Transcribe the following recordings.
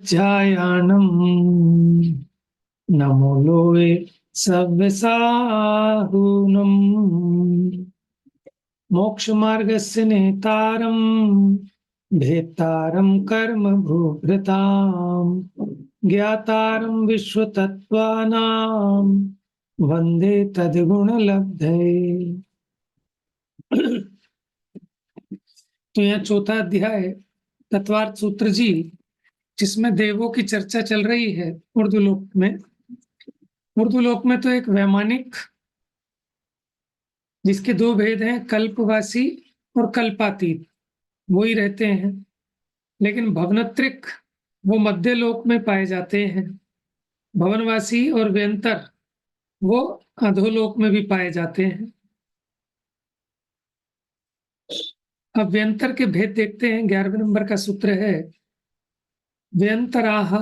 ध्यायानम् नमो लोए सव्यसाहुनम् मोक्षमार्गस्य नेतारम् भेत्तारं कर्म भूभृताम् ज्ञातारं विश्वतत्त्वानां वन्दे तद्गुणलब्धये। तो यह चौथा अध्याय तत्वार्थ सूत्र जी, जिसमें देवों की चर्चा चल रही है उर्दू लोक में। उर्दू लोक में तो एक वैमानिक, जिसके दो भेद हैं, कल्पवासी और कल्पातीत, वो ही रहते हैं। लेकिन भवनत्रिक वो मध्य लोक में पाए जाते हैं। भवनवासी और व्यंतर वो अधोलोक में भी पाए जाते हैं। अब व्यंतर के भेद देखते हैं। 11वें नंबर का सूत्र है, व्यंतराह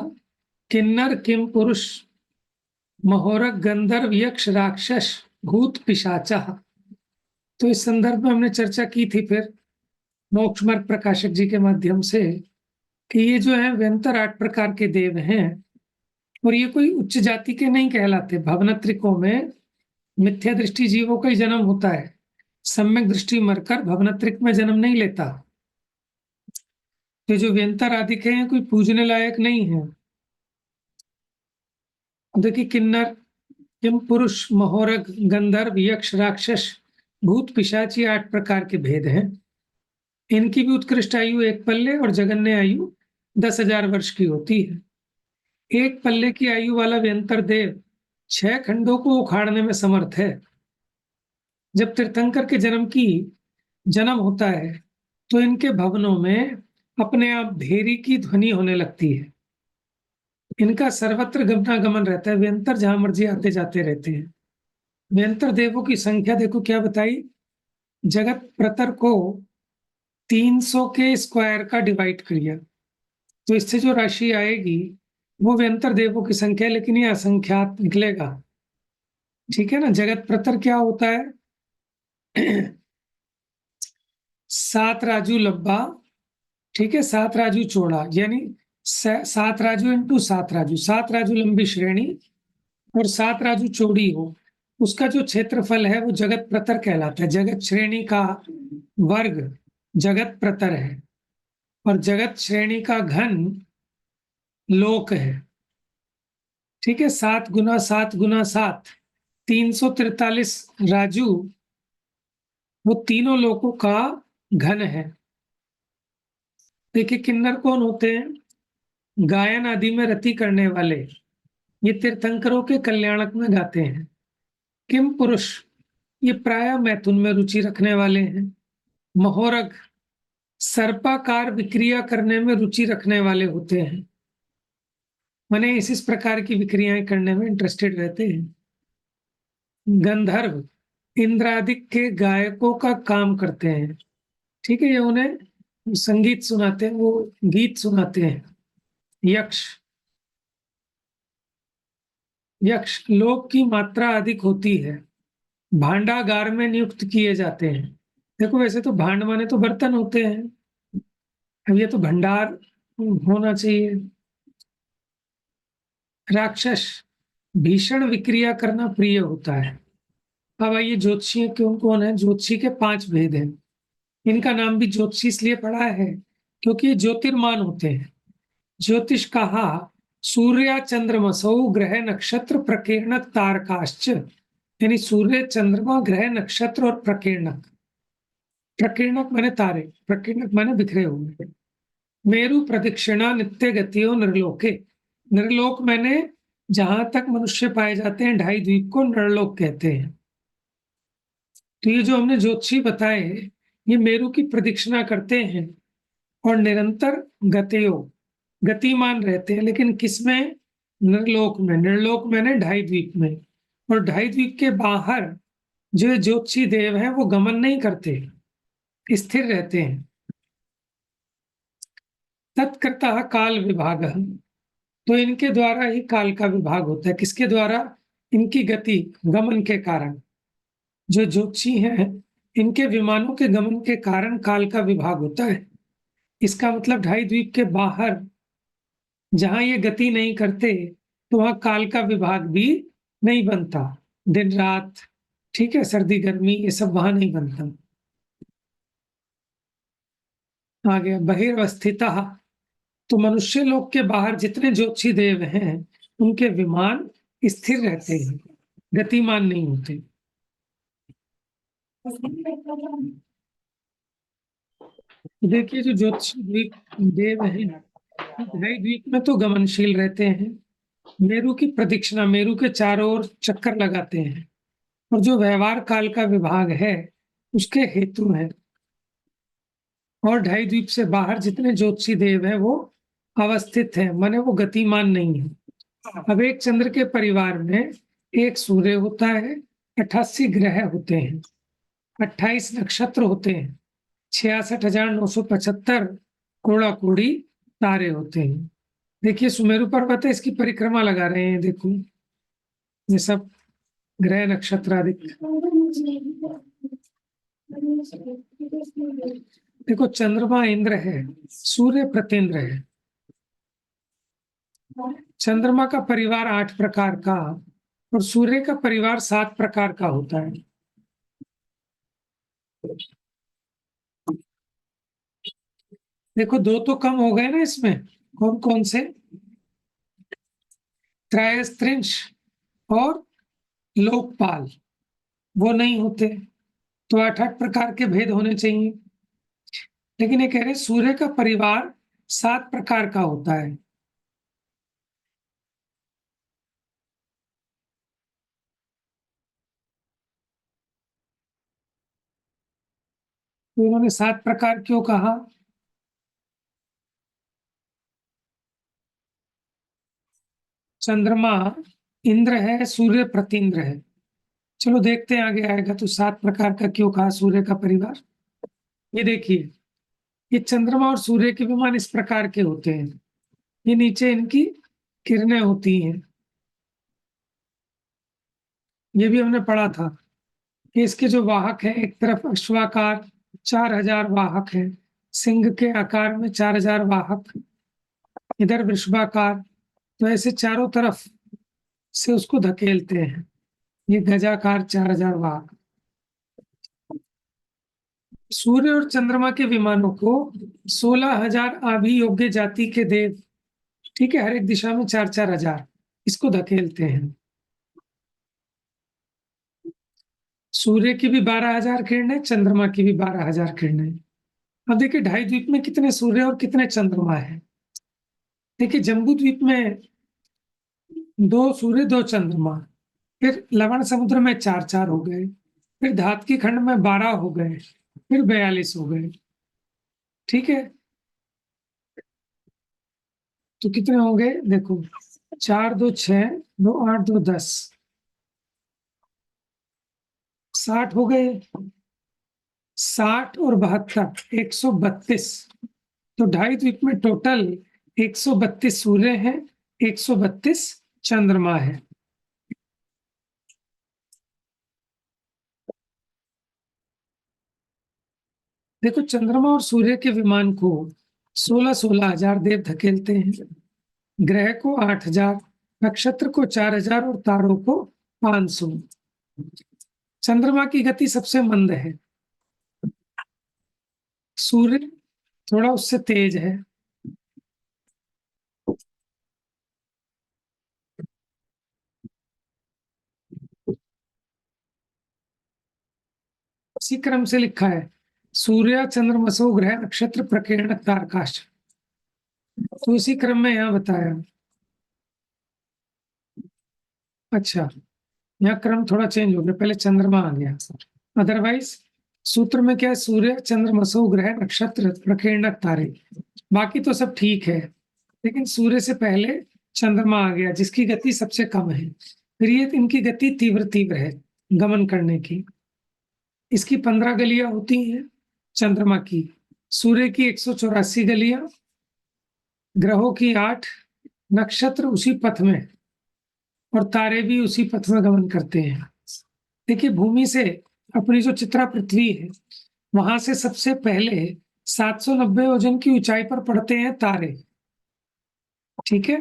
किन्नर किम पुरुष महोरक गंधर्व यक्ष राक्षस भूत पिशाचा। तो इस संदर्भ में हमने चर्चा की थी फिर मोक्ष मार्ग प्रकाशक जी के माध्यम से कि ये जो है व्यंतर 8 प्रकार के देव हैं और ये कोई उच्च जाति के नहीं कहलाते। भवनत्रिकों में मिथ्या दृष्टि जीवों का ही जन्म होता है, सम्यक दृष्टि मरकर भवनत्रिक में जन्म नहीं लेता। तो जो व्यंतर आदि के हैं कोई पूजने लायक नहीं है। देखिए, किन्नर किम पुरुष महोरग गंधर्व यक्ष राक्षस भूत पिशाची 8 प्रकार के भेद हैं। इनकी भी उत्कृष्ट आयु 1 पल्ले और जगन्य आयु 10,000 वर्ष की होती है। 1 पल्ले की आयु वाला व्यंतर देव 6 खंडों को उखाड़ने में समर्थ है। जब तीर्थंकर के जन्म होता है तो इनके भवनों में अपने आप भेरी की ध्वनि होने लगती है। इनका सर्वत्र गमनागमन रहता है। व्यंतर जहां मर्जी आते जाते रहते हैं। व्यंतर देवों की संख्या देखो क्या बताई। जगत प्रतर को 300 के स्क्वायर का डिवाइड करिए तो इससे जो राशि आएगी वो व्यंतर देवों की संख्या, लेकिन ये असंख्यात निकलेगा। ठीक है ना। जगत प्रतर क्या होता है? 7 राजू लंबा, ठीक है, 7 राजू चौड़ा, यानी 7 राजू इंटू 7 राजू, 7 राजू लंबी श्रेणी और 7 राजू चौड़ी हो, उसका जो क्षेत्रफल है वो जगत प्रतर कहलाता है। जगत श्रेणी का वर्ग जगत प्रतर है और जगत श्रेणी का घन लोक है। ठीक है। 7 गुना 7 गुना 7 343 राजू वो तीनों लोकों का घन है। देखिए, किन्नर कौन होते हैं? गायन आदि में रति करने वाले। ये तीर्थंकरों के कल्याणक में गाते हैं। किम पुरुष ये प्राय मैथुन में रुचि रखने वाले हैं। महोरग सर्पाकार विक्रिया करने में रुचि रखने वाले होते हैं, माने इस प्रकार की विक्रियाएं करने में इंटरेस्टेड रहते हैं। गंधर्व इंद्रादिक के गायकों का काम करते हैं। ठीक है, ये उन्हें संगीत सुनाते हैं, वो गीत सुनाते हैं। यक्ष यक्ष लोक की मात्रा अधिक होती है, भांडागार में नियुक्त किए जाते हैं। देखो, वैसे तो भांड माने तो बर्तन होते हैं, अब ये तो भंडार होना चाहिए। राक्षस भीषण विक्रिया करना प्रिय होता है। अब आइए, ज्योतिषी क्यों कौन है? ज्योतिषी के 5 भेद हैं। इनका नाम भी ज्योतिषी इसलिए पड़ा है क्योंकि ये ज्योतिर्मान होते हैं। ज्योतिष कहा सूर्य चंद्रमसौ ग्रह नक्षत्र प्रकीर्णक तारकाश्च, यानी सूर्य चंद्रमा ग्रह नक्षत्र और प्रकीर्णक। प्रकीर्णक माने तारे, प्रकीर्णक माने बिखरे हुए। मेरु प्रदक्षिणा नित्य गतियों निर्लोके, निर्लोक मैंने जहां तक मनुष्य पाए जाते हैं 2.5 द्वीप को नरलोक कहते हैं। तो ये जो हमने ज्योतिषी बताए, ये मेरु की प्रदक्षिणा करते हैं और निरंतर गतियों गतिमान रहते हैं। लेकिन किसमें? नरलोक में। नरलोक मैंने 2.5 द्वीप में। और 2.5 द्वीप के बाहर जो ज्योतिषी देव हैं वो गमन नहीं करते, स्थिर रहते हैं। तत्कर्ता काल विभाग, तो इनके द्वारा ही काल का विभाग होता है। किसके द्वारा? इनकी गति गमन के कारण। जो ज्योतिषी हैं इनके विमानों के गमन के कारण काल का विभाग होता है। इसका मतलब 2.5 द्वीप के बाहर जहां ये गति नहीं करते तो वहां काल का विभाग भी नहीं बनता। दिन रात, ठीक है, सर्दी गर्मी, ये सब वहां नहीं बनता। आ गया बहिर्वस्थितः। तो मनुष्य लोक के बाहर जितने ज्योतिषी देव हैं उनके विमान स्थिर रहते हैं, गतिमान नहीं होते। देखिए जो ज्योतिषी द्वीप देव हैं, ढाई द्वीप में तो गमनशील रहते हैं, मेरु की प्रदक्षिणा, मेरु के चारों ओर चक्कर लगाते हैं, और जो व्यवहार काल का विभाग है उसके हेतु है। और ढाई द्वीप से बाहर जितने ज्योतिषी देव हैं वो अवस्थित हैं, माने वो गतिमान नहीं है। अब एक चंद्र के परिवार में एक सूर्य होता है, 88 ग्रह होते हैं, 28 नक्षत्र होते हैं, 66,975 कोड़ा कोड़ी तारे होते हैं। देखिए सुमेरु पर्वत है, इसकी परिक्रमा लगा रहे हैं, देखो ये सब ग्रह नक्षत्र आदि। देखो चंद्रमा इंद्र है, सूर्य प्रतेंद्र है। चंद्रमा का परिवार 8 प्रकार का और सूर्य का परिवार 7 प्रकार का होता है। देखो दो तो कम हो गए ना इसमें, कौन कौन से? त्रयस्त्रिंश और लोकपाल, वो नहीं होते, तो 8-8 प्रकार के भेद होने चाहिए। लेकिन ये कह रहे सूर्य का परिवार 7 प्रकार का होता है। तो उन्होंने 7 प्रकार क्यों कहा? चंद्रमा इंद्र है, सूर्य प्रतींद्र है। चलो देखते हैं आगे आएगा। तो 7 प्रकार का क्यों कहा सूर्य का परिवार? ये देखिए, ये चंद्रमा और सूर्य के विमान इस प्रकार के होते हैं, ये नीचे इनकी किरणें होती हैं। ये भी हमने पढ़ा था कि इसके जो वाहक है, एक तरफ अश्वाकार 4000 वाहक है, सिंह के आकार में 4000 वाहक, इधर वृषभाकार, तो ऐसे चारों तरफ से उसको धकेलते हैं। ये गजाकार 4000 वाहक। सूर्य और चंद्रमा के विमानों को 16,000 आभि योग्य जाति के देव, ठीक है, हर एक दिशा में 4-4 हजार, इसको धकेलते हैं। सूर्य की भी 12,000 किरणें, चंद्रमा की भी 12,000 किरणें। अब देखिए ढाई द्वीप में कितने सूर्य और कितने चंद्रमा है। देखिए जम्बू द्वीप में 2 सूर्य 2 चंद्रमा, फिर लवण समुद्र में 4-4 हो गए, फिर धातकी खंड में 12 हो गए, फिर 42 हो गए, ठीक है। तो कितने हो गए देखो, 4 2 6, 2 8, 2 10, 60 हो गए। 60 और 72, 132। तो ढाई द्वीप में टोटल 132 सूर्य है, 132 चंद्रमा है। देखो चंद्रमा और सूर्य के विमान को 16-16 हजार देव धकेलते हैं, ग्रह को 8,000, नक्षत्र को 4,000 और तारों को 500। चंद्रमा की गति सबसे मंद है, सूर्य थोड़ा उससे तेज है। इसी क्रम से लिखा है, सूर्य चंद्रमसो ग्रह नक्षत्र प्रकीर्ण तारकाश। तो इसी क्रम में यहाँ बताया। अच्छा, यहाँ क्रम थोड़ा चेंज हो गया, पहले चंद्रमा आ गया। अदरवाइज सूत्र में क्या है, सूर्य चंद्रमसो ग्रह नक्षत्र प्रकीर्ण तारे, बाकी तो सब ठीक है। लेकिन सूर्य से पहले चंद्रमा आ गया जिसकी गति सबसे कम है, फिर ये इनकी गति तीव्र तीव्र है गमन करने की। इसकी 15 गलियां होती हैं चंद्रमा की, सूर्य की 184 गलियां, ग्रहों की 8, नक्षत्र उसी पथ में और तारे भी उसी पथ में गमन करते हैं। देखिए भूमि से अपनी जो चित्रा पृथ्वी है, वहां से सबसे पहले 790 योजन की ऊंचाई पर पड़ते हैं तारे। ठीक है।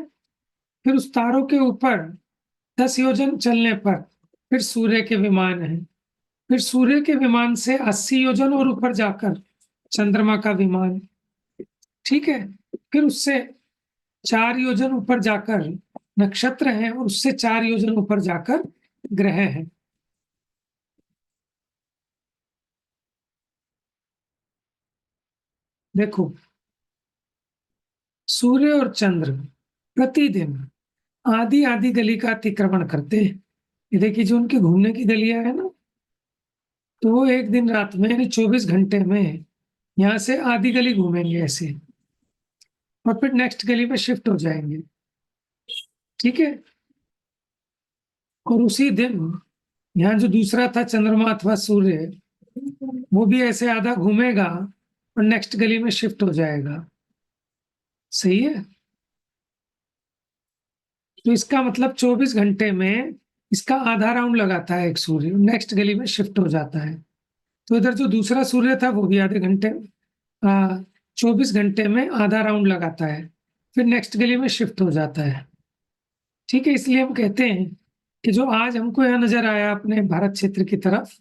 फिर उस तारों के ऊपर 10 योजन चलने पर फिर सूर्य के विमान है। फिर सूर्य के विमान से 80 योजन और ऊपर जाकर चंद्रमा का विमान, ठीक है। फिर उससे 4 योजन ऊपर जाकर नक्षत्र है और उससे 4 योजन ऊपर जाकर ग्रह है। देखो, सूर्य और चंद्र प्रतिदिन आधी आधी गली का अतिक्रमण करते हैं। ये देखिए, जो उनकी घूमने की गलियां है ना, तो वो एक दिन रात में यानी 24 घंटे में यहाँ से आधी गली घूमेंगे ऐसे, और फिर नेक्स्ट गली में शिफ्ट हो जाएंगे, ठीक है। और उसी दिन यहाँ जो दूसरा था चंद्रमा अथवा सूर्य, वो भी ऐसे आधा घूमेगा और नेक्स्ट गली में शिफ्ट हो जाएगा। सही है। तो इसका मतलब 24 घंटे में इसका आधा राउंड लगाता है एक सूर्य, नेक्स्ट गली में शिफ्ट हो जाता है। तो इधर जो दूसरा सूर्य था वो भी आधे घंटे 24 घंटे में आधा राउंड लगाता है, फिर नेक्स्ट गली में शिफ्ट हो जाता है, ठीक है। इसलिए हम कहते हैं कि जो आज हमको यहाँ नजर आया अपने भारत क्षेत्र की तरफ,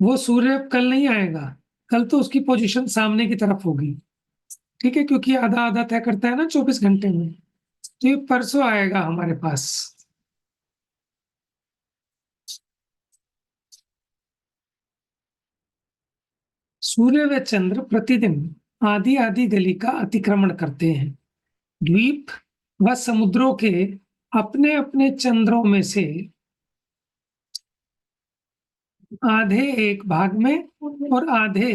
वो सूर्य कल नहीं आएगा। कल तो उसकी पोजीशन सामने की तरफ होगी, ठीक है, क्योंकि आधा आधा तय करता है ना 24 घंटे में। तो ये परसों आएगा हमारे पास। सूर्य व चंद्र प्रतिदिन आधी आधी गली का अतिक्रमण करते हैं। द्वीप व समुद्रों के अपने अपने चंद्रों में से आधे एक भाग में और आधे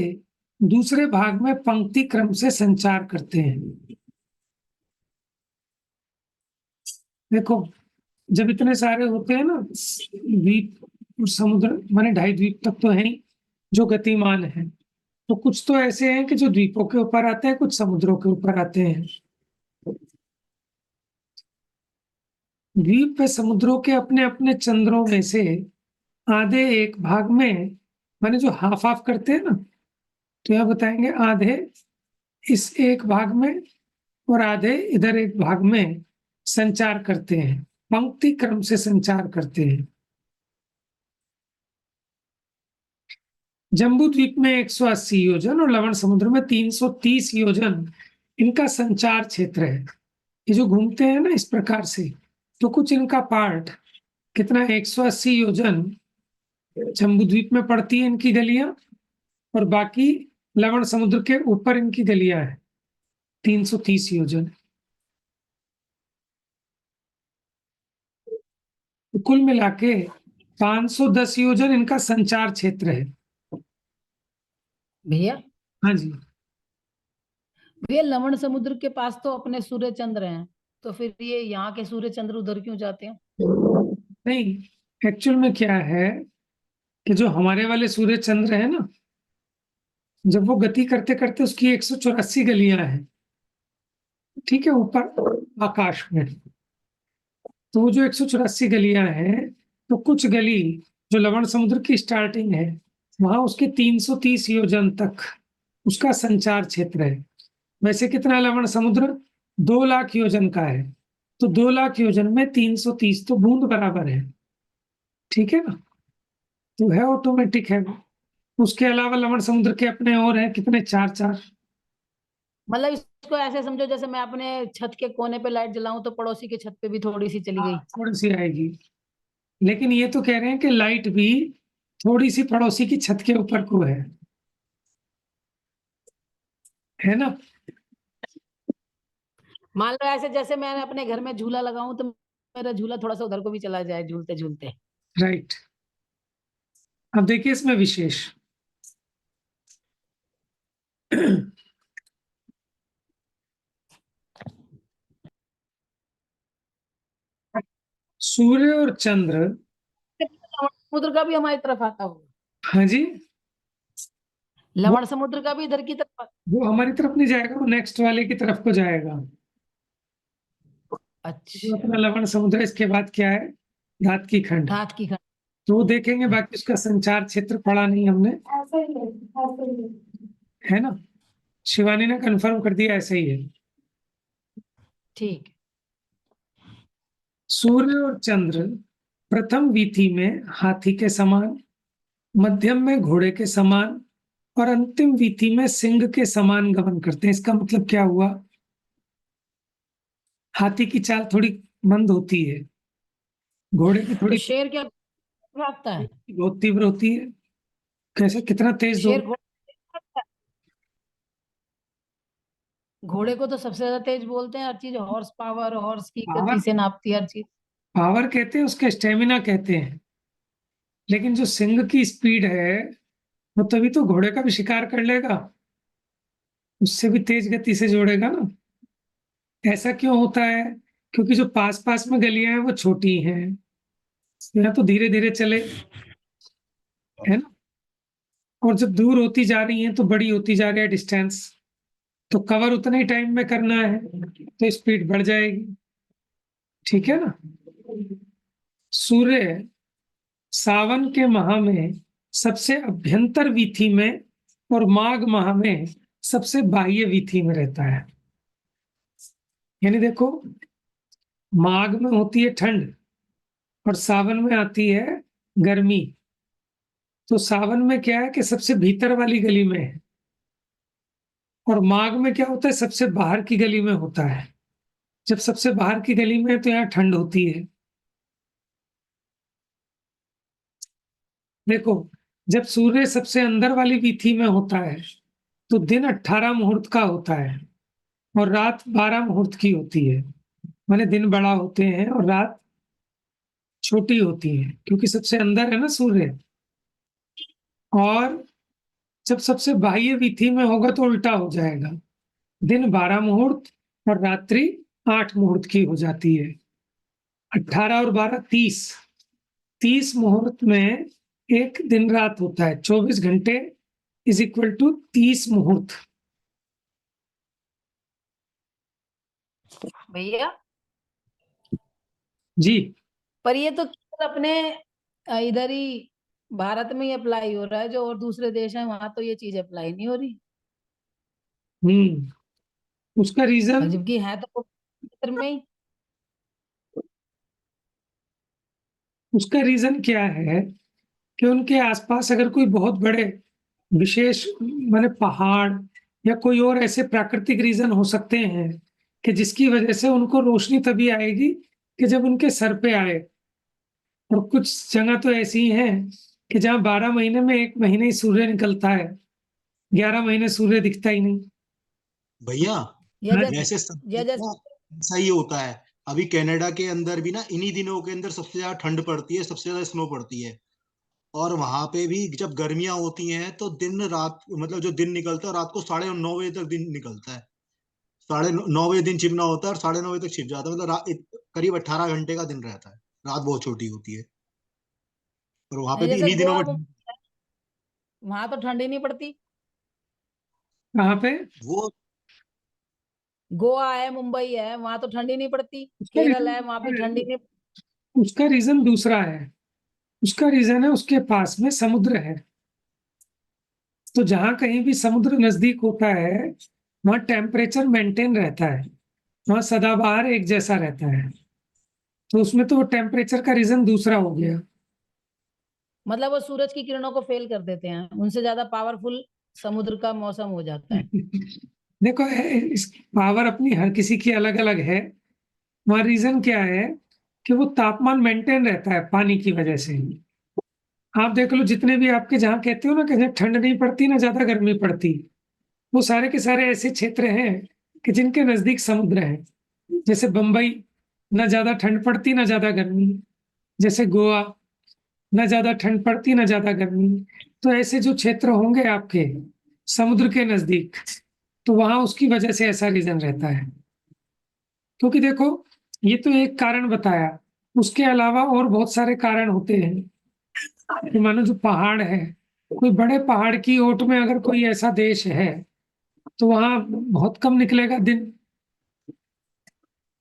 दूसरे भाग में पंक्ति क्रम से संचार करते हैं। देखो, जब इतने सारे होते हैं ना द्वीप और समुद्र, माने 2.5 द्वीप तक तो है ही जो गतिमान है, तो कुछ तो ऐसे हैं कि जो द्वीपों के ऊपर आते हैं, कुछ समुद्रों के ऊपर आते हैं। द्वीप व समुद्रों के अपने अपने चंद्रों में से आधे एक भाग में, माने जो हाफ हाफ करते हैं ना, तो यह बताएंगे आधे इस एक भाग में और आधे इधर एक भाग में संचार करते हैं, पंक्ति क्रम से संचार करते हैं। जम्बू द्वीप में 180 योजन और लवण समुद्र में 330 योजन इनका संचार क्षेत्र है। ये जो घूमते हैं ना इस प्रकार से, तो कुछ इनका पार्ट कितना 180 योजन जम्बू द्वीप में पड़ती है इनकी गलियां, और बाकी लवण समुद्र के ऊपर इनकी गलियां हैं 330 योजन। तो कुल मिला के 510 योजन इनका संचार क्षेत्र है। भैया हाँ जी। भैया लवण समुद्र के पास तो अपने सूर्य चंद्र हैं, तो फिर ये यहाँ के सूर्य चंद्र उधर क्यों जाते हैं? नहीं, एक्चुअल में क्या है कि जो हमारे वाले सूर्य चंद्र है ना, जब वो गति करते करते उसकी 184 गलियां हैं, ठीक है, ऊपर आकाश में। तो वो जो 184 गलियां हैं, तो कुछ गली जो लवण समुद्र की स्टार्टिंग है, वहां उसके 330 योजन तक उसका संचार क्षेत्र है। वैसे कितना लवण समुद्र 2 लाख योजन का है, तो 2 लाख योजन में 330 तो बूंद बराबर है, ठीक है ना। तो है, ऑटोमेटिक है। उसके अलावा लवण समुद्र के अपने और है कितने, 4 4। मतलब इसको ऐसे समझो जैसे मैं अपने छत के कोने पे लाइट जलाऊं तो पड़ोसी के छत पे भी थोड़ी सी चली गई। थोड़ी सी आएगी, लेकिन ये तो कह रहे हैं कि लाइट भी थोड़ी सी पड़ोसी की छत के ऊपर को है ना। मान लो ऐसे जैसे मैंने अपने घर में झूला लगाऊं तो मेरा झूला थोड़ा सा उधर को भी चला जाए झूलते झूलते। राइट। अब देखिए इसमें विशेष, सूर्य और चंद्र। लवण समुद्र का भी हमारी तरफ आता होगा। हाँ जी। वो लवण समुद्र का भी इधर की तरफ वो हमारी तरफ नहीं जाएगा, वो नेक्स्ट वाले की तरफ को जाएगा। जो अच्छा। अपना लवण समुद्र, इसके बाद क्या है, धात की खंड। धात की खंड। तो वो देखेंगे, बाकी उसका संचार क्षेत्र पढ़ा नहीं हमने, है ना। शिवानी ने कंफर्म कर दिया ऐसे ही है। ठीक। सूर्य और चंद्र प्रथम वीथी में हाथी के समान, मध्यम में घोड़े के समान और अंतिम वीथी में सिंह के समान गमन करते हैं। इसका मतलब क्या हुआ? हाथी की चाल थोड़ी मंद होती है, घोड़े की तो थोड़ी शेर क्या भागता है? बहुत तीव्र होती है। कैसे, कितना तेज दौड़? शेर भागता है। घोड़े को तो सबसे ज्यादा तेज बोलते हैं, हर चीज हॉर्स पावर, हॉर्स की पावर, गति से नापती है हर चीज। पावर कहते हैं, उसके स्टेमिना कहते हैं। लेकिन जो सिंह की स्पीड है, वो तभी तो घोड़े का भी शिकार कर लेगा, उससे भी तेज गति से जोड़ेगा ना। ऐसा क्यों होता है? क्योंकि जो पास पास में गलियां हैं वो छोटी हैं, यहाँ तो धीरे धीरे चले, है ना। और जब दूर होती जा रही है तो बड़ी होती जा रही है डिस्टेंस, तो कवर उतने ही टाइम में करना है, तो स्पीड बढ़ जाएगी। ठीक है ना। सूर्य सावन के माह में सबसे अभ्यंतर वीथी में और माघ माह में सबसे बाह्य वीथी में रहता है। यानी देखो, माघ में होती है ठंड और सावन में आती है गर्मी। तो सावन में क्या है कि सबसे भीतर वाली गली में है, और माघ में क्या होता है, सबसे बाहर की गली में होता है। जब सबसे बाहर की गली में है तो यहाँ ठंड होती है। देखो, जब सूर्य सबसे अंदर वाली वीथी में होता है तो दिन 18 मुहूर्त का होता है और रात 12 मुहूर्त की होती है। माने दिन बड़ा होते हैं और रात छोटी होती है, क्योंकि सबसे अंदर है ना सूर्य। और जब सबसे बाह्य वीथी में होगा तो उल्टा हो जाएगा, दिन 12 मुहूर्त और रात्रि 8 मुहूर्त की हो जाती है। 18 और 12 30, 30 मुहूर्त में एक दिन रात होता है। 24 घंटे इज इक्वल टू 30 मुहूर्त। भैया, जी। पर ये तो केवल अपने इधर ही भारत में ही अप्लाई हो रहा है, जो और दूसरे देश हैं वहां तो ये चीज अप्लाई नहीं हो रही। उसका और रीजन, जबकि है तो क्षेत्र में ही। उसका रीजन क्या है कि उनके आसपास अगर कोई बहुत बड़े विशेष माने पहाड़ या कोई और ऐसे प्राकृतिक रीजन हो सकते हैं कि जिसकी वजह से उनको रोशनी तभी आएगी कि जब उनके सर पे आए। और कुछ जगह तो ऐसी हैं कि जहाँ 12 महीने में 1 महीने ही सूर्य निकलता है, 11 महीने सूर्य दिखता ही नहीं। भैया, या हाँ जैसे जी। वैसे सब या जगह जैसे ऐसा ही होता है। अभी कनाडा के अंदर भी ना इन्हीं दिनों के अंदर सबसे ज्यादा ठंड पड़ती है, सबसे ज्यादा स्नो पड़ती है। और वहां पे भी जब गर्मियां होती हैं तो दिन रात मतलब जो दिन निकलता है रात को 9:30 बजे तक दिन निकलता है। 9:30 बजे दिन छिपना होता है और 9:30 बजे तक छिप जाता है, मतलब करीब 18 घंटे का दिन रहता है। रात बहुत छोटी होती है। और वहां पे भी जैसे इन्हीं दिनों गोवा में वहां तो ठंडी नहीं पड़ती। कहाँ पे? वो गोवा है, मुंबई है, वहां तो ठंडी नहीं पड़ती। उसका केरल रीजन है, वहां भी दूसरा ठंडी है। नहीं। उसका रीजन दूसरा है। उसका रीजन है उसके पास में समुद्र है। तो जहां कहीं भी समुद्र नजदीक होता है वहां टेम्परेचर मेंटेन रहता है, वहां सदाबहार एक जैसा रहता है। तो उसमें तो टेम्परेचर का रीजन दूसरा हो गया। मतलब वो सूरज की किरणों को फेल कर देते हैं, उनसे ज्यादा पावरफुल समुद्र का मौसम हो जाता है। देखो, इस पावर अपनी हर किसी की अलग अलग है। वहां रीजन क्या है कि वो तापमान मेंटेन रहता है पानी की वजह से। आप देख लो, जितने भी आपके जहाँ कहते हो ना कि जहाँ ठंड नहीं पड़ती ना ज्यादा गर्मी पड़ती, वो सारे के सारे ऐसे क्षेत्र हैं कि जिनके नजदीक समुद्र है। जैसे बंबई, ना ज्यादा ठंड पड़ती ना ज्यादा गर्मी। जैसे गोवा, ना ज्यादा ठंड पड़ती ना ज्यादा गर्मी। तो ऐसे जो क्षेत्र होंगे आपके समुद्र के नजदीक, तो वहां उसकी वजह से ऐसा रीजन रहता है। क्योंकि देखो, ये तो एक कारण बताया, उसके अलावा और बहुत सारे कारण होते हैं। कि मानो जो पहाड़ है, कोई बड़े पहाड़ की ओट में अगर कोई ऐसा देश है तो वहां बहुत कम निकलेगा दिन।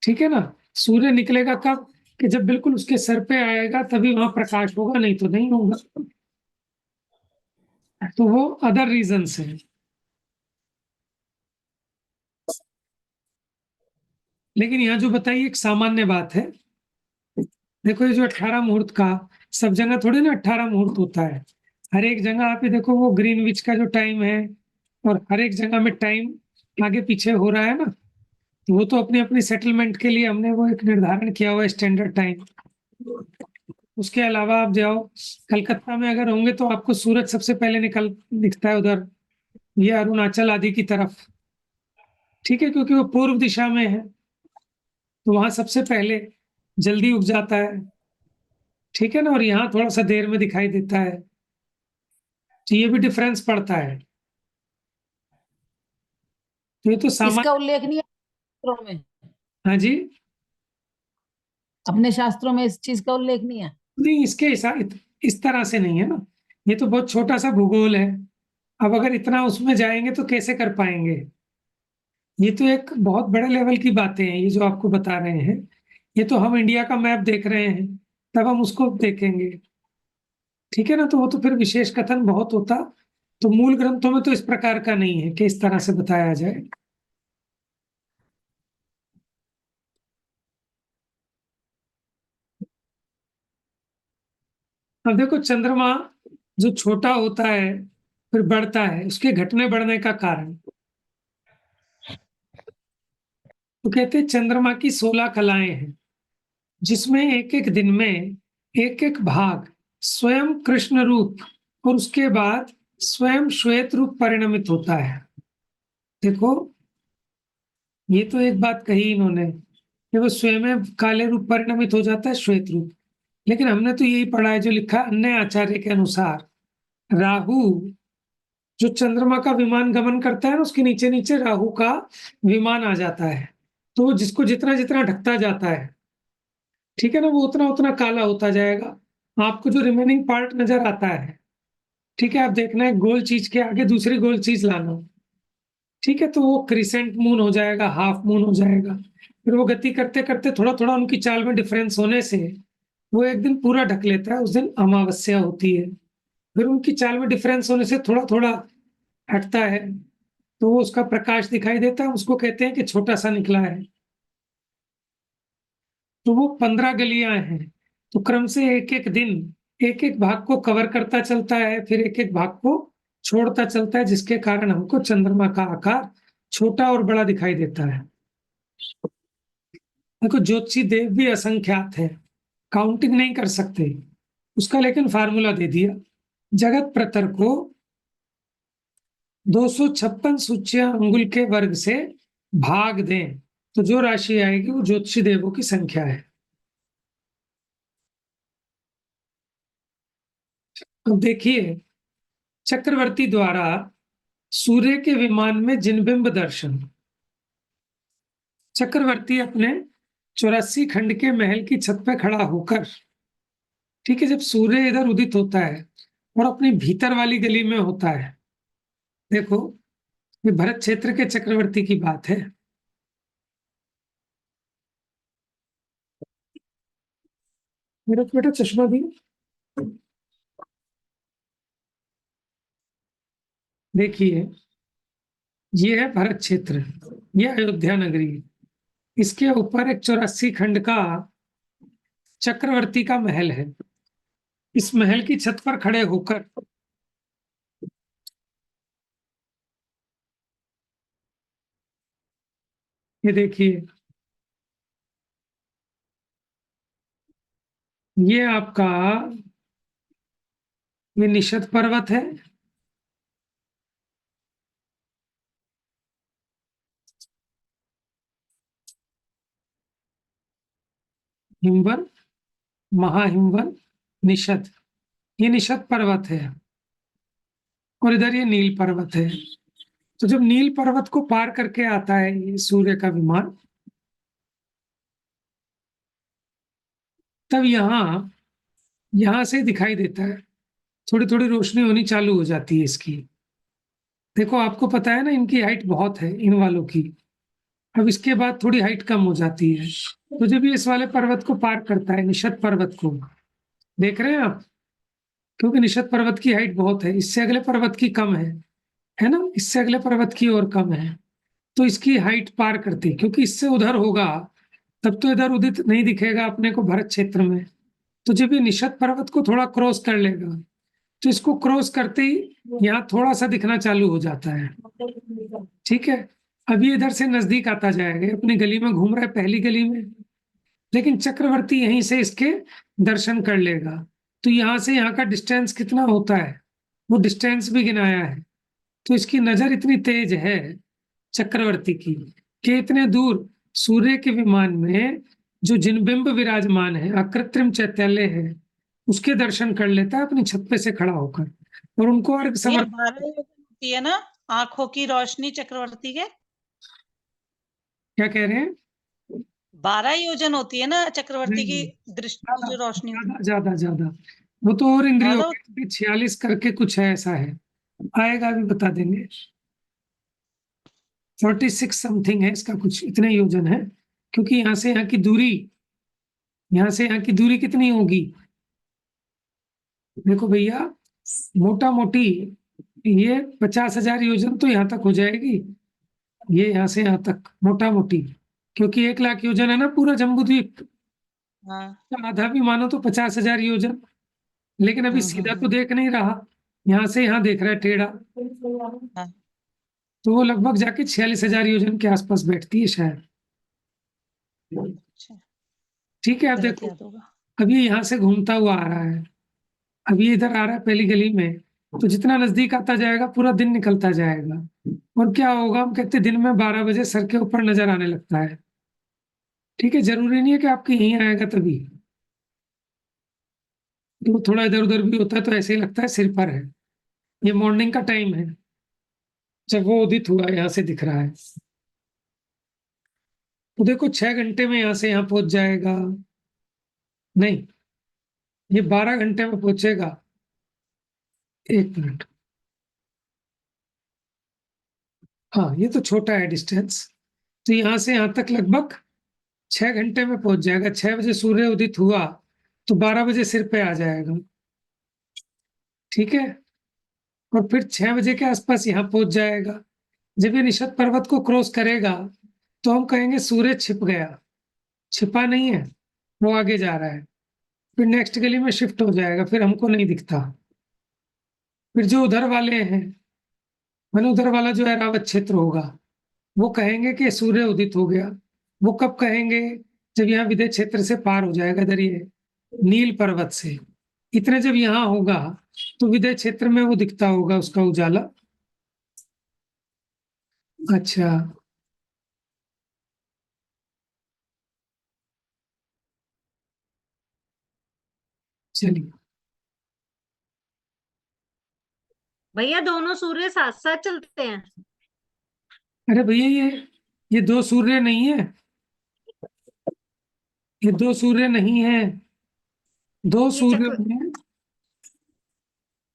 ठीक है ना। सूर्य निकलेगा कब? कि जब बिल्कुल उसके सर पे आएगा तभी वहां प्रकाश होगा, नहीं तो नहीं होगा। तो वो अदर रीजंस है। लेकिन यहाँ जो बताइए एक सामान्य बात है देखो ये जो 18 मुहूर्त का, सब जगह थोड़ी ना 18 मुहूर्त होता है। हर एक जगह आप ये देखो वो ग्रीनविच का जो टाइम है, और हर एक जगह में टाइम आगे पीछे हो रहा है ना, तो वो तो अपनी अपनी सेटलमेंट के लिए हमने वो एक निर्धारण किया हुआ है स्टैंडर्ड टाइम। उसके अलावा आप जाओ कलकत्ता में अगर होंगे तो आपको सूरज सबसे पहले दिखता है उधर, ये अरुणाचल आदि की तरफ, ठीक है, क्योंकि वो पूर्व दिशा में है, तो वहां सबसे पहले जल्दी उग जाता है, ठीक है ना, और यहाँ थोड़ा सा देर में दिखाई देता है, तो ये भी डिफरेंस पड़ता है। तो ये तो इसका सामान्य। उल्लेख नहीं है शास्त्रों में? हाँ जी। अपने शास्त्रों में इस चीज का उल्लेख नहीं है? नहीं, इसके इस तरह से नहीं है ना, ये तो बहुत छोटा सा भूगोल है। अब अगर इतना उसमें जाएंगे तो कैसे कर पाएंगे। ये तो एक बहुत बड़े लेवल की बातें हैं ये जो आपको बता रहे हैं। ये तो हम इंडिया का मैप देख रहे हैं, तब हम उसको देखेंगे, ठीक है ना, तो वो तो फिर विशेष कथन बहुत होता। तो मूल ग्रंथों में तो इस प्रकार का नहीं है कि इस तरह से बताया जाए। अब देखो चंद्रमा जो छोटा होता है फिर बढ़ता है, उसके घटने बढ़ने का कारण, तो कहते हैं चंद्रमा की 16 कलाएं हैं, जिसमें एक एक दिन में एक एक भाग स्वयं कृष्ण रूप और उसके बाद स्वयं श्वेत रूप परिणमित होता है। देखो ये तो एक बात कही इन्होंने कि वो स्वयं काले रूप परिणमित हो जाता है श्वेत रूप, लेकिन हमने तो यही पढ़ा है जो लिखा अन्य आचार्य के अनुसार, राहु जो चंद्रमा का विमान गमन करता है ना, उसके नीचे नीचे राहु का विमान आ जाता है, तो वो जिसको जितना जितना ढकता जाता है, ठीक है ना, वो उतना उतना काला होता जाएगा। आपको जो रिमेनिंग पार्ट नजर आता है, ठीक है, आप देखना है गोल चीज के आगे दूसरी गोल चीज लाना, ठीक है, तो वो क्रिसेंट मून हो जाएगा, हाफ मून हो जाएगा। फिर वो गति करते करते थोड़ा थोड़ा उनकी चाल में डिफरेंस होने से वो एक दिन पूरा ढक लेता है, उस दिन अमावस्या होती है। फिर उनकी चाल में डिफरेंस होने से थोड़ा थोड़ा हटता है, तो वो उसका प्रकाश दिखाई देता है, उसको कहते हैं कि छोटा सा निकला है। तो वो 15 गलियां हैं, तो क्रम से एक एक दिन एक एक भाग को कवर करता चलता है, फिर एक एक भाग को छोड़ता चलता है, जिसके कारण हमको चंद्रमा का आकार छोटा और बड़ा दिखाई देता है। देखो ज्योतिषी देव भी असंख्यात है, काउंटिंग नहीं कर सकते उसका, लेकिन फार्मूला दे दिया, जगत प्रतर को 256 सूच्य अंगुल के वर्ग से भाग दें, तो जो राशि आएगी वो ज्योतिषी देवों की संख्या है। अब देखिए चक्रवर्ती द्वारा सूर्य के विमान में जिनबिंब दर्शन, चक्रवर्ती अपने 84 खंड के महल की छत पे खड़ा होकर, ठीक है, जब सूर्य इधर उदित होता है और अपनी भीतर वाली गली में होता है, देखो ये भरत क्षेत्र के चक्रवर्ती की बात है। मेरा बेटा चश्मा भी, देखिए ये है भरत क्षेत्र, ये अयोध्या नगरी, इसके ऊपर एक 84 खंड का चक्रवर्ती का महल है। इस महल की छत पर खड़े होकर ये देखिए, ये आपका ये निषद पर्वत है, हिमवन, महाहिमवन, निषद, ये निषद पर्वत है, और इधर ये नील पर्वत है। तो जब नील पर्वत को पार करके आता है ये सूर्य का विमान, तब यहां से दिखाई देता है, थोड़ी थोड़ी रोशनी होनी चालू हो जाती है इसकी। देखो आपको पता है ना इनकी हाइट बहुत है इन वालों की, अब इसके बाद थोड़ी हाइट कम हो जाती है, तो जब ये इस वाले पर्वत को पार करता है निषद पर्वत को, देख रहे हैं आप, क्योंकि निषद पर्वत की हाइट बहुत है, इससे अगले पर्वत की कम है ना, इससे अगले पर्वत की और कम है, तो इसकी हाइट पार करती, क्योंकि इससे उधर होगा तब तो इधर उदित नहीं दिखेगा अपने को भरत क्षेत्र में। तो जब ये निषद पर्वत को थोड़ा क्रॉस कर लेगा, तो इसको क्रॉस करते ही यहाँ थोड़ा सा दिखना चालू हो जाता है। ठीक है, अभी इधर से नजदीक आता जाएगा, अपनी गली में घूम रहा है, पहली गली में, लेकिन चक्रवर्ती यहीं से इसके दर्शन कर लेगा। तो यहाँ से यहाँ का डिस्टेंस कितना होता है, वो डिस्टेंस भी गिनाया है। तो इसकी नजर इतनी तेज है चक्रवर्ती की कि इतने दूर सूर्य के विमान में जो जिनबिंब विराजमान है, अकृत्रिम चैतन्य है, उसके दर्शन कर लेता है अपनी छत पे से खड़ा होकर, और उनको अर्घ भैया समर्पित। 12 योजन होती है ना आंखों की रोशनी चक्रवर्ती के? क्या कह रहे हैं? 12 योजन होती है ना चक्रवर्ती की नहीं, दृष्टि की जो रोशनी होती ज्यादा ज्यादा ज्यादा, वो तो और है इंद्रियों ज्यादा के 46 करके कुछ है, ऐसा है, आएगा अभी बता देंगे। 46 समथिंग है इसका, कुछ इतने योजन है, क्योंकि यहाँ से यहाँ की दूरी, यहाँ से यहाँ की दूरी कितनी होगी? देखो भैया, मोटा मोटी ये 50,000 योजन तो यहाँ तक हो जाएगी, ये यहाँ से यहाँ तक मोटा मोटी, क्योंकि 1 लाख योजन है ना पूरा जम्बूद्वीप, हाँ तो आधा भी मानो तो 50,000 योजन। लेकिन अभी सीधा तो देख नहीं रहा, यहाँ से यहाँ देख रहा है टेढ़ा, हाँ तो वो लगभग जाके 46,000 योजन के आसपास बैठती है शायद। अच्छा ठीक है, अब गलत देखो, याद होगा। अभी यहाँ से घूमता हुआ आ रहा है, अभी इधर आ रहा है पहली गली में, तो जितना नजदीक आता जाएगा पूरा दिन निकलता जाएगा, और क्या होगा, हम कहते हैं दिन में 12 बजे सर के ऊपर नजर आने लगता है। ठीक है, जरूरी नहीं है कि आपके यहीं आएगा तभी, तो थोड़ा इधर उधर भी होता है तो ऐसे ही लगता है सिर पर है। ये मॉर्निंग का टाइम है जब वो उदित हुआ, यहाँ से दिख रहा है, तो देखो 6 घंटे में यहाँ से यहाँ पहुंच जाएगा, नहीं, ये 12 घंटे में पहुंचेगा। 1 मिनट, हाँ ये तो छोटा है डिस्टेंस, तो यहाँ से यहाँ तक लगभग 6 घंटे में पहुंच जाएगा। 6 बजे सूर्य उदित हुआ तो 12 बजे सिर पे आ जाएगा। ठीक है, और फिर 6 बजे के आसपास यहाँ पहुंच जाएगा। जब ये निषद पर्वत को क्रॉस करेगा तो हम कहेंगे सूर्य छिप गया, छिपा नहीं है, वो आगे जा रहा है, फिर नेक्स्ट गली में शिफ्ट हो जाएगा, फिर हमको नहीं दिखता। फिर जो उधर वाले हैं, मैंने उधर वाला जो है रावत क्षेत्र होगा, वो कहेंगे कि सूर्य उदित हो गया। वो कब कहेंगे? जब यहाँ विदय क्षेत्र से पार हो जाएगा, इधर ये नील पर्वत से इतने जब यहाँ होगा तो विदय क्षेत्र में वो दिखता होगा उसका उजाला। अच्छा, चलिए, भैया दोनों सूर्य साथ साथ चलते हैं? अरे भैया ये 2 सूर्य नहीं है, ये 2 सूर्य नहीं है, 2 सूर्य चक्र हैं।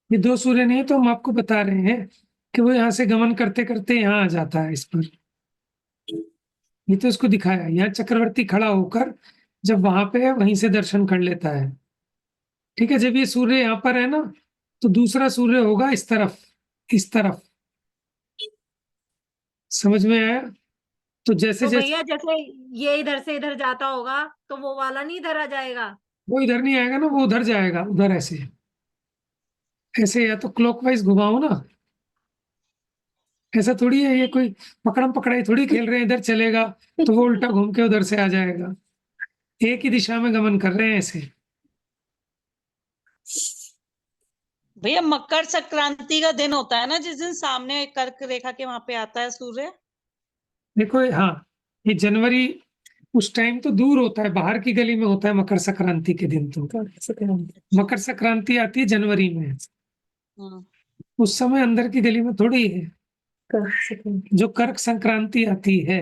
ये 2 सूर्य नहीं है, तो हम आपको बता रहे हैं कि वो यहाँ से गमन करते करते यहाँ आ जाता है इस पर। ये तो इसको दिखाया, यहाँ चक्रवर्ती खड़ा होकर जब वहां पे है वहीं से दर्शन कर लेता है। ठीक है, जब ये सूर्य यहाँ पर है ना, तो दूसरा सूर्य होगा इस तरफ, इस तरफ, समझ में आया? तो जैसे तो जैसे भैया जैसे ये इधर से इधर जाता होगा तो वो वाला नहीं इधर आ जाएगा? वो इधर नहीं आएगा ना, वो उधर जाएगा, उधर ऐसे ऐसे, या तो क्लॉकवाइज घुमाओ ना, ऐसा थोड़ी है, ये कोई पकड़म पकड़ाई थोड़ी खेल रहे हैं, इधर चलेगा तो वो उल्टा घूम के उधर से आ जाएगा। एक ही दिशा में गमन कर रहे हैं ऐसे। भैया मकर संक्रांति का दिन होता है ना जिस दिन सामने कर्क रेखा के वहां पे आता है सूर्य? देखो हाँ, ये जनवरी उस टाइम तो दूर होता है, बाहर की गली में होता है मकर संक्रांति के दिन, तो मकर संक्रांति आती है जनवरी में, हम्म, उस समय अंदर की गली में थोड़ी है। जो कर्क संक्रांति आती है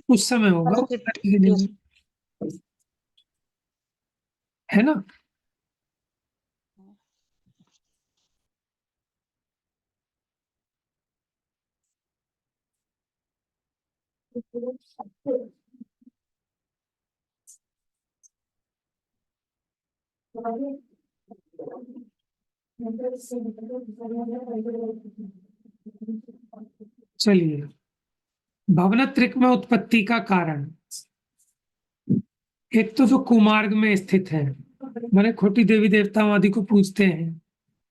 उस समय होगा चलो उस अंदर की गली में, है ना? चलिए, भवनत्रिक में उत्पत्ति का कारण, एक तो जो कुमार्ग में स्थित है, माने खोटी देवी देवताओं आदि को पूजते हैं,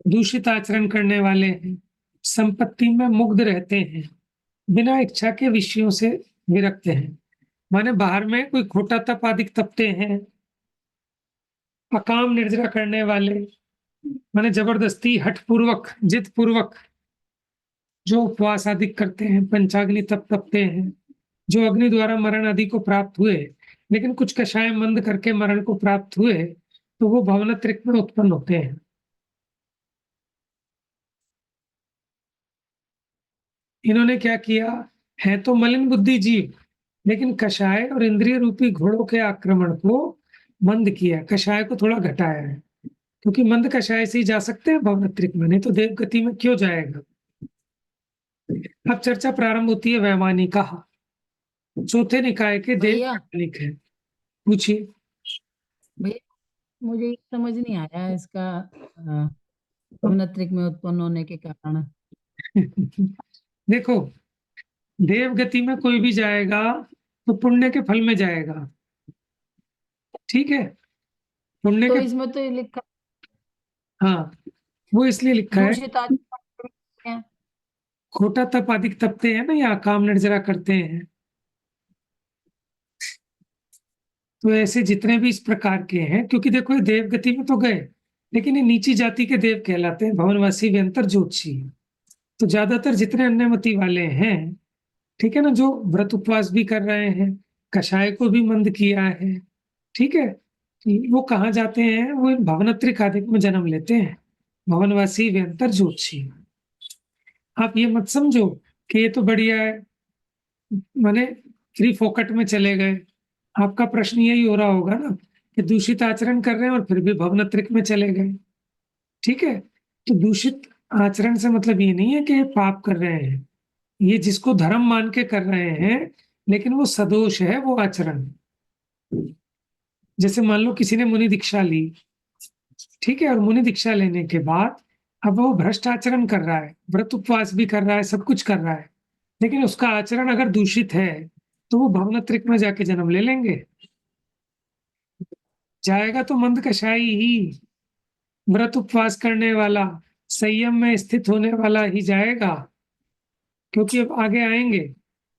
दूषित आचरण करने वाले हैं, संपत्ति में मुग्ध रहते हैं, बिना इच्छा के विषयों से विरक्त हैं। माने बाहर में कोई खोटा तप आदि तपते हैं, अकाम निर्जरा करने वाले, माने जबरदस्ती हठपूर्वक जिद पूर्वक जो उपवास आदि करते हैं, पंचाग्नि तप तपते हैं, जो अग्नि द्वारा मरण आदि को प्राप्त हुए, लेकिन कुछ कषाय मंद करके मरण को प्राप्त हुए, तो वो भवनत्रिक में उत्पन्न होते हैं। इन्होंने क्या किया है, तो मलिन बुद्धि जीव, लेकिन कषाय और इंद्रिय रूपी घोड़ों के आक्रमण को मंद किया, कषाय को थोड़ा घटाया है, क्योंकि मंद कषाय से ही जा सकते हैं भवनत्रिक में, नहीं तो देव गति में क्यों जाएगा। अब चर्चा प्रारंभ होती है वैमानिका, चौथे निकाय के देव भैया वैमानिक है। पूछिए। भैया मुझे ये समझ नहीं आया इसका अवनत्रिक में उत्पन्न होने के कारण। देखो, देव गति में कोई भी जाएगा तो पुण्य के फल में जाएगा, ठीक है। पुण्य तो के, इसमें तो ये लिखा हाँ, वो इसलिए लिखा है, दूषित आचरण है। खोटा तप अधिक तपते हैं ना, या काम निर्जरा करते हैं, तो ऐसे जितने भी इस प्रकार के हैं, क्योंकि देखो ये देव गति में तो गए, लेकिन ये नीची जाति के देव कहलाते हैं, भवनवासी व्यंतर ज्योतिषी। तो ज्यादातर जितने अन्यमति वाले हैं, ठीक है ना, जो व्रत उपवास भी कर रहे हैं, कषाय को भी मंद किया है, ठीक है, वो कहाँ जाते हैं, वो इन भवनत्रिक आदि में जन्म लेते हैं, भवनवासी व्यंतर ज्योतिषी। आप ये मत समझो कि ये तो बढ़िया है, माने फ्री फोकट में चले गए। आपका प्रश्न यही हो रहा होगा ना कि दूषित आचरण कर रहे हैं और फिर भी भवनत्रिक में चले गए, ठीक है। तो दूषित आचरण से मतलब ये नहीं है कि ये पाप कर रहे हैं, ये जिसको धर्म मान के कर रहे हैं, लेकिन वो सदोष है वो आचरण। जैसे मान लो किसी ने मुनि दीक्षा ली, ठीक है, और मुनि दीक्षा लेने के बाद अब वो भ्रष्ट आचरण कर रहा है, व्रत उपवास भी कर रहा है, सब कुछ कर रहा है, लेकिन उसका आचरण अगर दूषित है, तो वो भवनत्रिक में जाके जन्म ले लेंगे। जाएगा तो मंद कषाई ही, व्रत उपवास करने वाला, संयम में स्थित होने वाला ही जाएगा, क्योंकि अब आगे आएंगे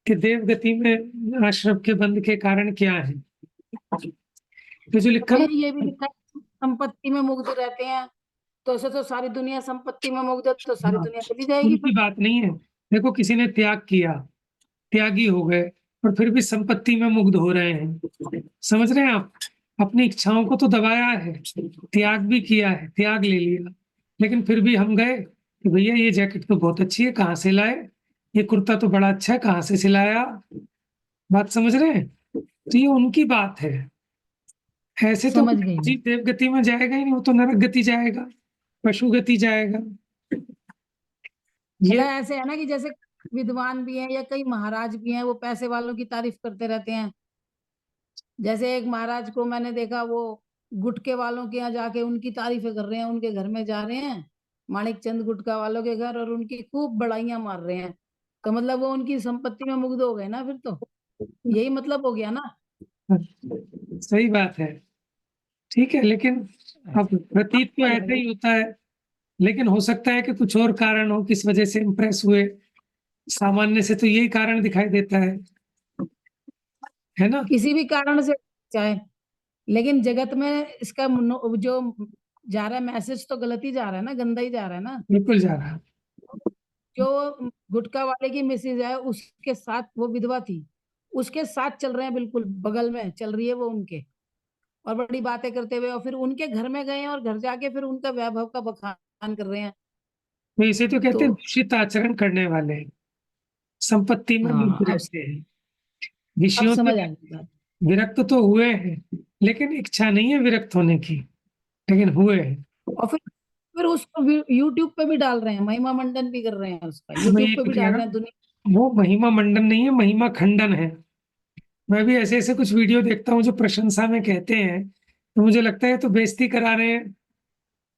कि देव गति में आश्रम के बंध के कारण क्या है। तो जो लिखा भैया ये भी लिखा है संपत्ति में मुग्ध रहते हैं, तो ऐसे तो सारी दुनिया संपत्ति में मुग्ध है, तो सारी हाँ, दुनिया चली जाएगी उनकी फिर। बात नहीं है। देखो किसी ने त्याग किया, त्यागी हो गए, और फिर भी संपत्ति में मुग्ध हो रहे हैं, समझ रहे हैं आप। अपनी इच्छाओं को तो दबाया है, त्याग भी किया है, त्याग ले लिया, लेकिन फिर भी हम गए कि भैया ये जैकेट तो बहुत अच्छी है, कहाँ से लाए, ये कुर्ता तो बड़ा अच्छा है, कहाँ से सिलाया। बात समझ रहे हैं, तो ये उनकी बात है। ऐसे तो समझ गई मैं। जीव देव गति में जाएगा ही नहीं, वो तो नरक गति जाएगा, पशु गति जाएगा। ये मतलब ऐसे है ना कि जैसे विद्वान भी हैं या कई महाराज भी हैं, वो पैसे वालों की तारीफ करते रहते हैं। जैसे एक महाराज को मैंने देखा, वो गुटके वालों के यहाँ जाके उनकी तारीफें कर रहे हैं, उनके घर में जा रहे हैं, माणिक चंद गुटका वालों के घर, और उनकी खूब बड़ाइयां मार रहे हैं। तो मतलब वो उनकी संपत्ति में मुग्ध हो गए ना, फिर तो यही मतलब हो गया ना। सही बात है, ठीक है, लेकिन अब प्रतीत तो ऐसा ही होता है, लेकिन हो सकता है कि कुछ और कारण हो, किस वजह से इम्प्रेस हुए। सामान्य से तो यही कारण दिखाई देता है ना। किसी भी कारण से चाहे, लेकिन जगत में इसका जो जा रहा है मैसेज तो गलत ही जा रहा है ना, गंदा ही जा रहा है ना। बिल्कुल जा रहा है। जो गुटखा वाले की मिसेज है, उसके साथ वो विधवा थी, उसके साथ चल रहे हैं, बिल्कुल बगल में चल रही है वो उनके, और बड़ी बातें करते हुए, और फिर उनके घर में गए हैं और घर जाके फिर उनका वैभव का बखान कर रहे हैं। तो इसे तो तो कहते हैं दूषित आचरण करने वाले, संपत्ति में हाँ, मुग्ध रहते हैं, अब विषयों से समझ आ गई बात। विरक्त तो हुए हैं, लेकिन इच्छा नहीं है विरक्त होने की, लेकिन हुए हैं। और फिर उसको यूट्यूब पे भी डाल रहे हैं, महिमा मंडन भी कर रहे हैं उसका, तो मैं यूट्यूब ये पे तो भी कह डाल रहा रहे हैं हूँ, दुनिया। वो महिमा मंडन नहीं है, महिमा खंडन है। मैं भी ऐसे ऐसे कुछ वीडियो देखता हूँ जो प्रशंसा में कहते हैं, तो मुझे लगता है तो बेइज्जती करा रहे हैं,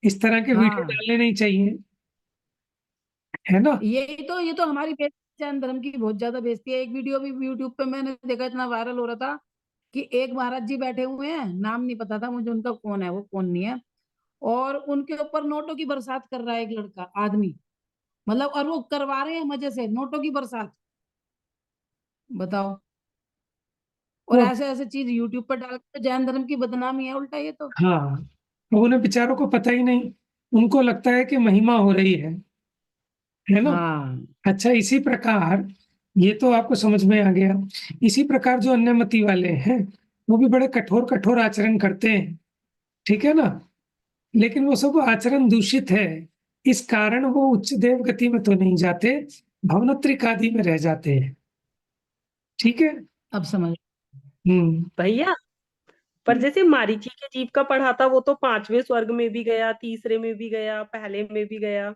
इस तरह के वीडियो हाँ, डालने नहीं चाहिए, है ना। ये तो हमारी जैन धर्म की बहुत ज्यादा बेइज्जती है। एक वीडियो भी यूट्यूब पे मैंने देखा, इतना वायरल हो रहा था कि एक महाराज जी बैठे हुए हैं, नाम नहीं पता था मुझे उनका, कौन है वो कौन नहीं है, और उनके ऊपर नोटों की बरसात कर रहा है एक लड़का आदमी, मतलब, और वो करवा रहे हैं मजे से नोटों की बरसात, बताओ। और वो ऐसे ऐसे चीज यूट्यूब पर डाल के जैन धर्म की बदनामी है उल्टा ये तो। हाँ, तो उन्हें बेचारों को पता ही नहीं, उनको लगता है कि महिमा हो रही है ना। हाँ अच्छा, इसी प्रकार ये तो आपको समझ में आ गया। इसी प्रकार जो अन्यमति वाले हैं वो भी बड़े कठोर कठोर आचरण करते हैं, ठीक है ना। लेकिन वो सब आचरण दूषित है, इस कारण वो उच्च देव गति में तो नहीं जाते, भवनत्रिक आदि में रह जाते हैं, ठीक है। अब समझ। भैया, पर जैसे मारीची के जीव का पढ़ा था, वो तो 5वें स्वर्ग में भी गया, तीसरे में भी गया, पहले में भी गया,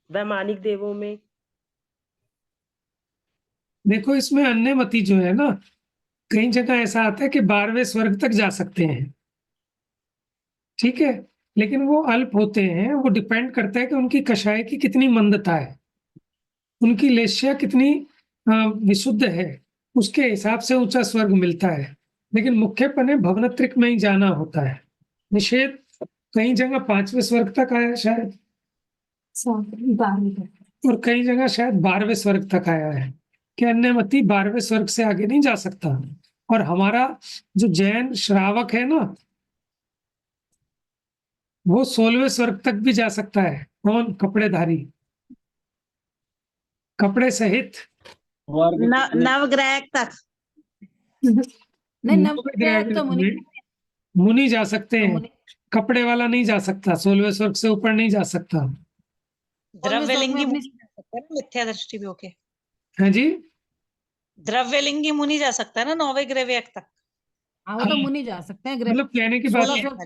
वैमानिक देवों में। देखो, इसमें अन्यमति जो है ना, कई जगह ऐसा आता है कि 12वें स्वर्ग तक जा सकते हैं, ठीक है। लेकिन वो अल्प होते हैं, वो डिपेंड करता है कि उनकी कषाय की कितनी मंदता है, उनकी लेश्या कितनी विशुद्ध है, उसके हिसाब से ऊंचा स्वर्ग मिलता है। लेकिन मुख्यपने भवनत्रिक में ही जाना होता है। निषेध कई जगह 5वें स्वर्ग तक आया शायद, 12वें तक, और कई जगह शायद 12वें स्वर्ग तक आया है कि अन्यमति 12वें स्वर्ग से आगे नहीं जा सकता। और हमारा जो जैन श्रावक है ना, वो 16वें स्वर्ग तक भी जा सकता है। कौन? कपड़ेधारी, कपड़े सहित नवग्रह तक। नहीं, नवग्रह नवग्रह तो मुनि में मुनि जा सकते तो हैं, मुनि कपड़े वाला नहीं जा सकता, 16वें स्वर्ग से ऊपर नहीं जा सकता। 16वें स्वर्ग में द्रव्यलिंगी अपनी, मुनि जा सकता है ना, मिथ्या दृष्टि भी होके। है जी। द्रव्यलिंगी मुनि जा सकता है ना 9वें ग्रह तक। हाँ वो हाँ, तो मुनि जा सकते हैं ग्रह। मतलब कहने की बात 16 है, स्वर्ग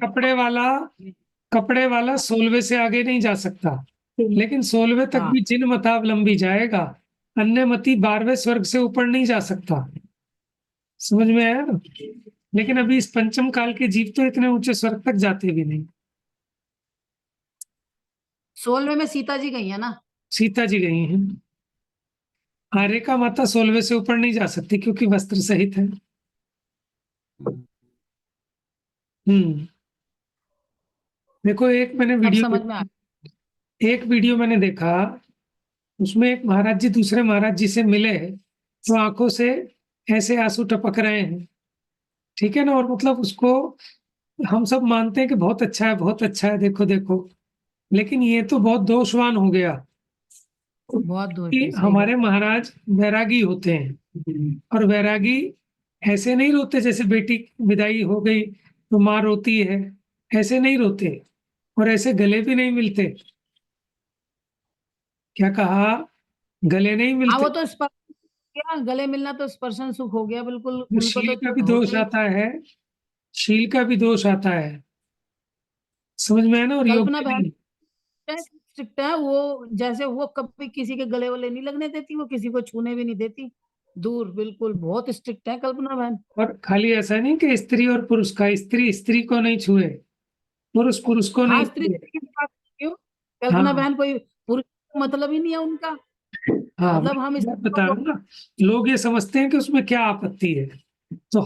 कपड़े वाला 16वें से आगे नहीं जा सकता, लेकिन 16वें तक हाँ भी जिन मतावलंबी जाएगा। अन्यमति 12वें स्वर्ग से ऊपर नहीं जा सकता, समझ में आया ना। लेकिन अभी इस पंचम काल के जीव तो इतने ऊंचे स्वर्ग तक जाते भी नहीं। 16वें में सीता जी गई है ना। सीता जी गई हैं, आर्यका माता 16वें से ऊपर नहीं जा सकती क्योंकि वस्त्र सहित है। हम्म देखो, अब समझ में आ एक वीडियो मैंने देखा, उसमें एक महाराज जी दूसरे महाराज जी से मिले, तो आंखों से ऐसे आंसू टपक रहे हैं, ठीक है ना। और मतलब उसको हम सब मानते हैं कि बहुत अच्छा है, बहुत अच्छा है, देखो देखो। लेकिन ये तो बहुत दोषवान हो गया बहुत दूर कि है, सही बात। हमारे महाराज वैरागी होते हैं, और वैरागी ऐसे नहीं रोते जैसे बेटी विदाई हो गई तो माँ रोती है, ऐसे नहीं रोते, और ऐसे गले भी नहीं मिलते। क्या कहा? गले नहीं हाँ मिलते। वो तो स्पर्श किया, गले मिलना तो स्पर्शन सुख हो गया बिल्कुल, तो उनको शील का भी तो दोष होता ही। आता है, शील का भी दोष आता है, समझ में है ना। और कल्पना योग्य बहन नहीं। स्ट्रिक्ट है वो, जैसे वो कभी किसी के गले वले नहीं लगने देती, वो किसी को छूने भी नहीं देती, दूर बिल्कुल, बहुत स्ट्रिक्ट है कल्पना बहन। और खाली ऐसा नहीं कि स्त्री और पुरुष का, स्त्री स्त्री को नहीं छुए, पुरुष पुरुष को हाँ नहीं स्त्री छुए। की बात क्यों, कल्पना हाँ, बहन कोई पुरुष का मतलब ही नहीं है उनका, हाँ, मतलब हम मैं स्त्री बता रहा को हूँ ना, लोग ये समझते हैं कि उसमें क्या आपत्ति है। तो